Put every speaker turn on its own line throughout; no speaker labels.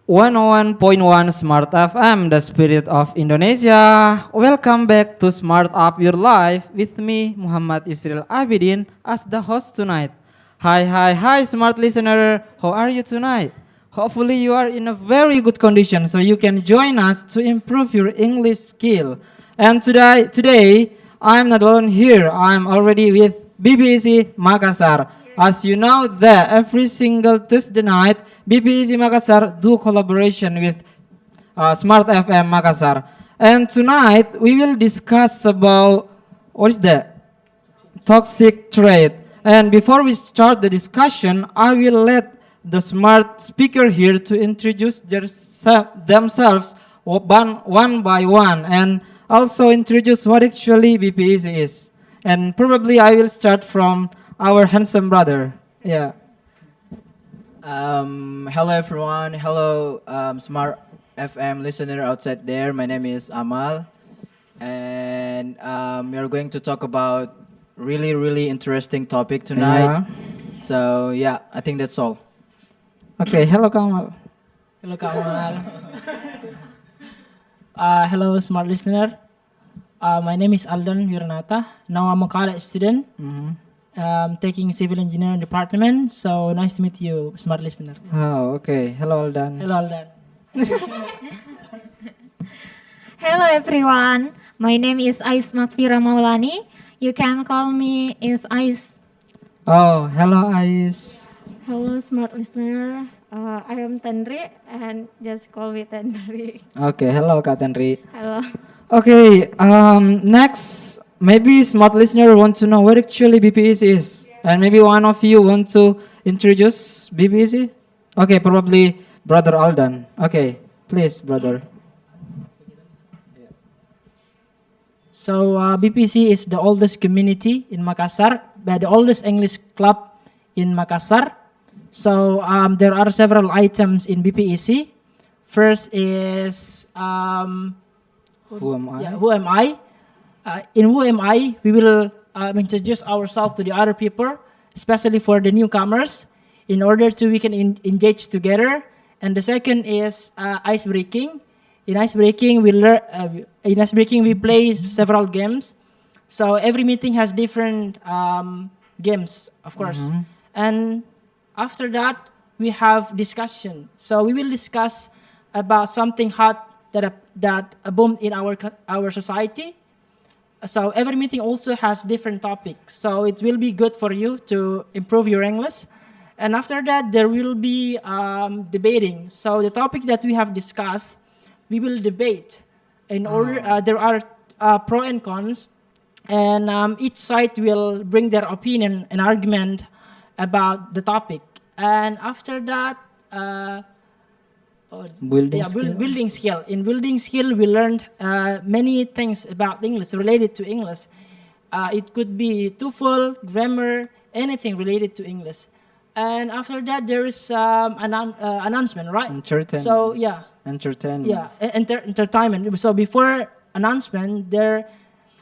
101.1 Smart FM, the spirit of Indonesia. Welcome back to Smart Up Your Life with me, Muhammad Yusril Abidin, as the host tonight. Hi, smart listener. How are you tonight? Hopefully you are in a very good condition so you can join us to improve your English skill. And today I'm not alone here. I'm already with BPEC Makassar. As you know that every single Tuesday night, BPEC Makassar do collaboration with Smart FM Makassar. And tonight we will discuss about what is that? Toxic trait. And before we start the discussion, I will let the smart speaker here to introduce themselves one by one and also introduce what actually BPEC is. And probably I will start from our handsome brother. Yeah.
Hello everyone. Hello Smart FM listener outside there. My name is Amal, and we are going to talk about really interesting topic tonight.
Yeah.
So yeah, I think that's all.
Okay, hello Kamal.
Hello Kak Amal. Hello smart listener. My name is Aldan Wiranata. Now I'm a college student. Taking civil engineering department. So nice to meet you, smart listener.
Oh, okay. Hello Aldan.
Hello Aldan.
Hello everyone, my name is Ais Makfira Maulani. You can call me is Ais.
Oh, hello Ais.
Hello, smart listener. I am Tendri, and just call me Tendri.
Okay, hello Kak Tenri.
Hello.
Okay, next, maybe smart listener want to know what actually BPEC is. And maybe one of you want to introduce BPEC? Okay, probably Brother Aldan. Okay, please, brother.
So BPC is the oldest community in Makassar, the oldest English club in Makassar. So there are several items in BPEC. First is
Who am I?
Yeah, who am I? In who am I, we will introduce ourselves to the other people, especially for the newcomers, in order to we can engage together. And the second is ice breaking. In ice breaking, we play several games. So every meeting has different games, of course. And after that, we have discussion. So we will discuss about something hot that boomed in our society. So every meeting also has different topics. So it will be good for you to improve your English. And after that, there will be debating. So the topic that we have discussed, we will debate. In order, there are pro and cons, and each side will bring their opinion and argument about the topic. And after that, building skill. In building skill, we learned many things about English, related to English. It could be TOEFL, grammar, anything related to English. And after that, there is announcement, right?
Entertainment.
So yeah.
Entertainment.
Yeah, entertainment. So before announcement, there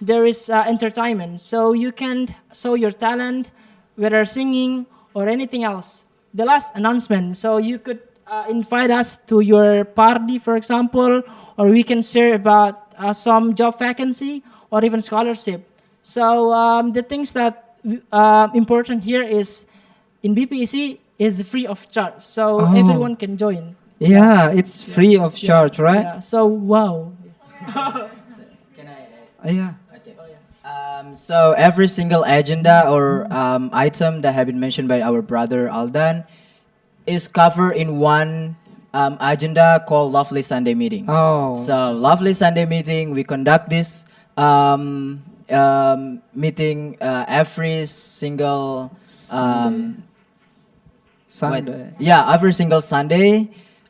is entertainment. So you can show your talent, whether singing or anything else. The last announcement. So you could invite us to your party, for example, or we can share about some job vacancy or even scholarship. So the things that important here is in BPEC is free of charge. So everyone can join.
Yeah, it's free of charge, right?
Yeah. So wow.
Can I?
Yeah.
Okay. So every single agenda or item that have been mentioned by our brother Aldan is covered in one agenda called Lovely Sunday Meeting.
Oh.
So Lovely Sunday Meeting, we conduct this meeting every single
Sunday.
every single Sunday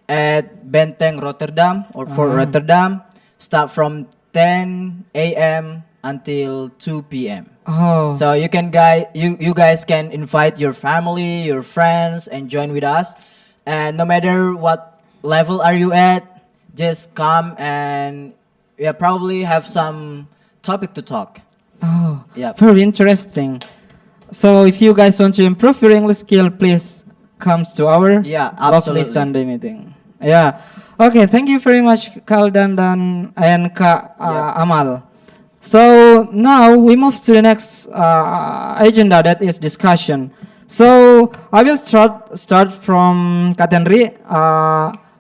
at Benteng Rotterdam or Fort Rotterdam. Start from 10 a.m. until 2 p.m.
Oh.
So you guys can invite your family, your friends, and join with us. And no matter what level are you at, just come and probably have some topic to talk.
Oh.
Yeah.
Very interesting. So if you guys want to improve your English skill, please come to our
Yeah,
lovely
absolutely.
Sunday meeting. Yeah. Okay, thank you very much, Kaldan and Kak Amal. So now we move to the next agenda, that is discussion. So I will start from Kak Henry.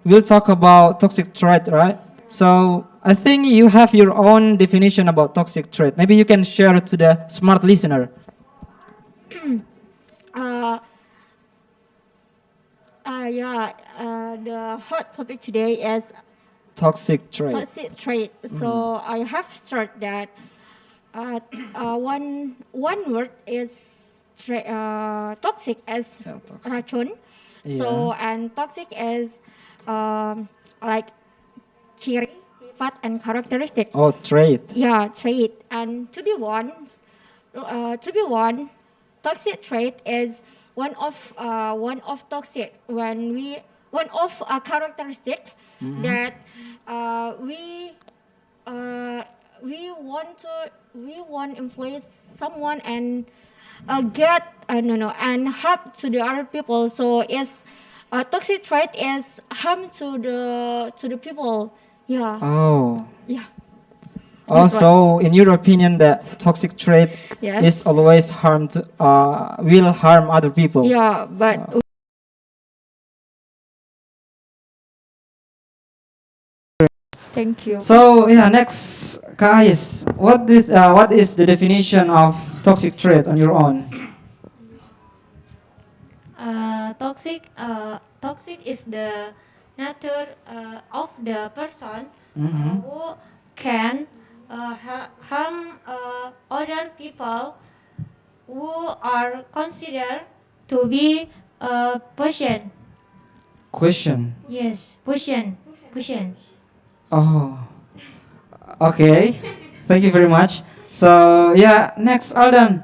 We'll talk about toxic trait, right? So I think you have your own definition about toxic trait. Maybe you can share to the smart listener.
Uh, the hot topic today is
Toxic trait.
toxic trait. So I have started that. One word is toxic as
Yeah, toxic.
racun. So and toxic is like ciri, sifat, and characteristic.
Oh, trait.
Yeah, trait. And to be one, toxic trait is one of toxic one of a characteristic that we want influence someone and get no no and harm to the other people. So it's toxic trait is harm to the people. Yeah,
Oh.
yeah.
Also, in your opinion, that toxic trait
Yes.
is always will harm other people.
Yeah, but thank you.
So yeah, next, guys, what is the definition of toxic trait on your own?
Toxic is the nature of the person who can harm other people who are considered to be patient.
Question.
Yes, patient.
Oh, okay. Thank you very much. So yeah, next, Aldan,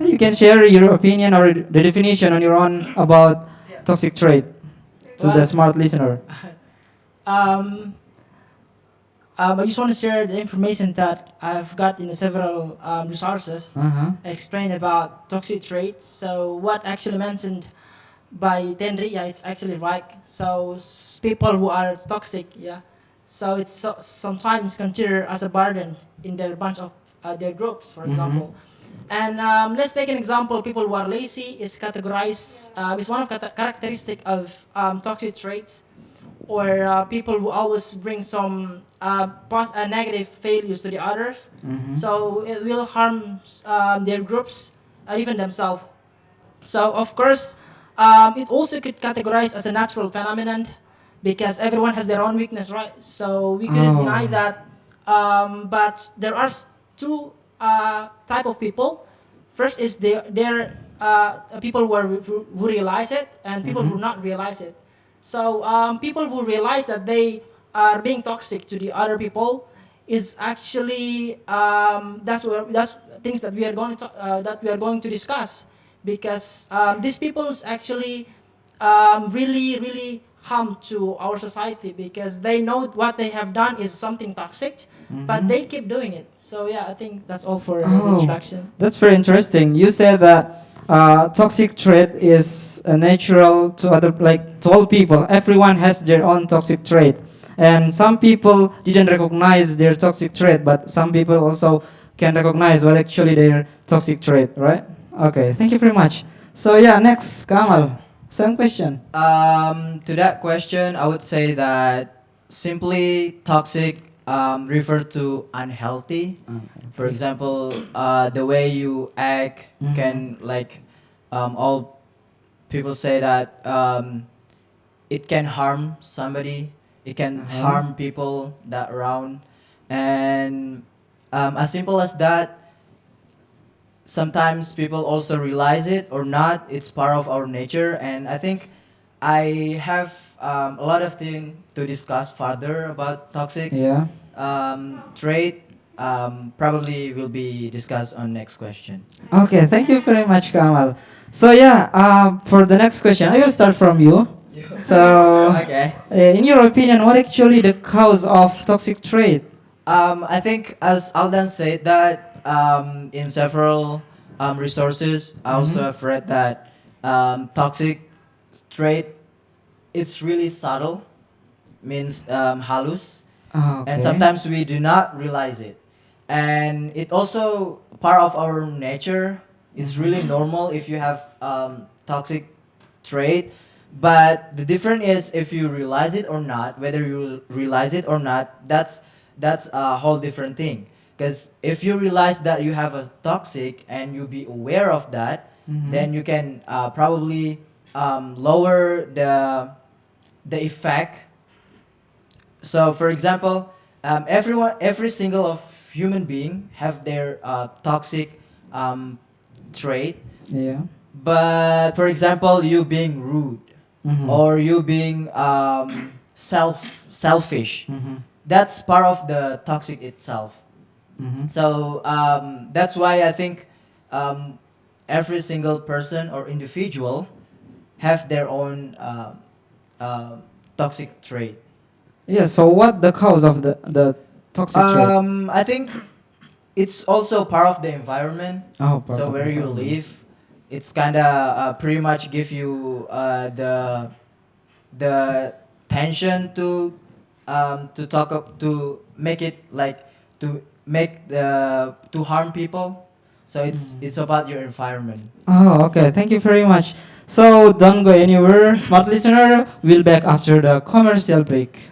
you can share your opinion or the definition on your own about toxic trait to the
Well,
smart listener.
I just want to share the information that I've got in several resources explain about toxic traits. So what actually mentioned by Tenri, yeah, it's actually right. So people who are toxic, yeah, so it's sometimes considered as a burden in their bunch of their groups, for example. And let's take an example. People who are lazy is categorized is one of characteristic of toxic traits, or people who always bring some negative failures to the others. So it will harm their groups, even themselves. So of course, it also could categorize as a natural phenomenon because everyone has their own weakness, right? So we couldn't deny that. But there are two type of people. First is they're people who realize it and people who not realize it. So people who realize that they are being toxic to the other people is actually that's things that we are going to discuss because these people actually really harm to our society because they know what they have done is something toxic, but they keep doing it. So yeah, I think that's all for the introduction.
That's very interesting. You said that toxic trait is natural to to all people. Everyone has their own toxic trait, and some people didn't recognize their toxic trait, but some people also can recognize what actually their toxic trait, right? Okay, thank you very much. So yeah, next, Kamal. Same question.
To that question, I would say that simply toxic refer to unhealthy. For example, the way you act can all people say that it can harm somebody. It can harm people that around, and as simple as that. Sometimes people also realize it or not. It's part of our nature, and I think I have a lot of things to discuss further about toxic
Yeah.
trait. Probably will be discussed on next question.
Okay, thank you very much, Kamal. So yeah, for the next question, I will start from you. So,
Okay.
in your opinion, what actually the cause of toxic trait?
I think as Aldan said that in several resources, I also have read that toxic trait, it's really subtle. means halus,
Oh, okay.
and sometimes we do not realize it. And it also part of our nature. It's really normal if you have toxic trait, but the difference is if you realize it or not. Whether you realize it or not, that's a whole different thing. Because if you realize that you have a toxic and you be aware of that, then you can probably lower the effect. So, for example, every single of human being have their toxic trait.
Yeah.
But for example, you being rude or you being selfish, that's part of the toxic itself. So that's why I think every single person or individual have their own toxic trait.
Yeah. So what the cause of the toxic trait?
I think it's also part of the environment.
Oh, part
So
of
where you
environment.
live, it's kind of pretty much give you the tension to talk up, to make it like to make to harm people. So it's about your environment.
Oh, okay. Thank you very much. So don't go anywhere, smart listener. We'll back after the commercial break.